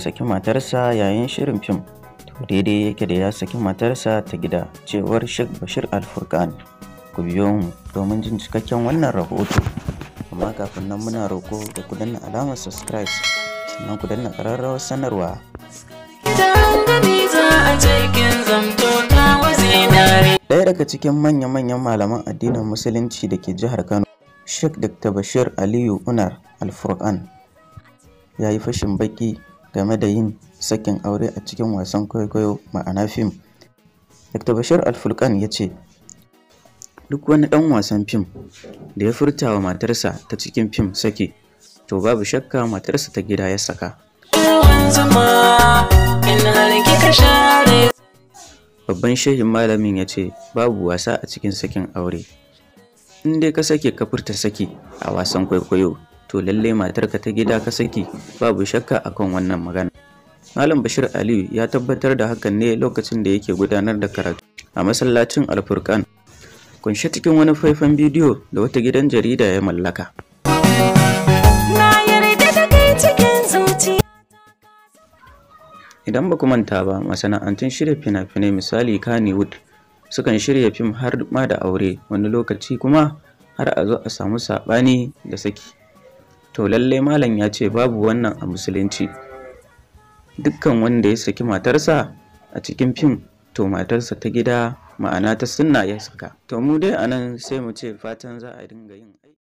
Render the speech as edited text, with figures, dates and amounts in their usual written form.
saki matarsa yayin shirin fim to daidai yake da ya saki matarsa ta gida, cewar Sheikh Bashir Al-Furqan. Ku biyo mu domin jin cikakken wannan rahoto, amma kafin nan muna roƙo da ku danna alamar subscribe sannan ku danna ƙararrawar sanarwa. Ɗaya daga cikin manya-manyan malaman addinin musulunci da ke jihar Kano, Sheikh Dr. Bashir Aliyu Umar Al-Furqan, ya yi fashin baki game da yin sakin aure a cikin wasan kwaikwayo ma'ana fim. Dr. Bashir Al-Furqan ya ce duk wani ɗan wasan fim da ya furta wa matarsa ta cikin fim saki, to babu shakka matarsa ta gida ya saka. Babban shehin malamin ya ce babu wasa a cikin sakin aure. In dai ka sake ka furta saki a wasan kwaikwayo, to lallai matarka ta gida ka saki, babu shakka akan wannan magana. Malam Bashir Aliyu ya tabbatar da hakan ne lokacin da yake gudanar da karatu a masallacin Al-Furqan, kunshe cikin wani faifan bidiyo da wata gidan jarida ya mallaka. Idan ba ku manta ba, masana'antun shirya fina-finai misali Kannywood sukan shirya fim har ma da aure, wani lokaci kuma har a zo a samu saɓani da saki. To lallai malam ya ce babu wannan a musulunci. Dukkan wanda ya saki matarsa a cikin fim, to matarsa ta gida ma'ana ta sunna ya saka. To mu dai anan sai mu ce fatan za a dinga yin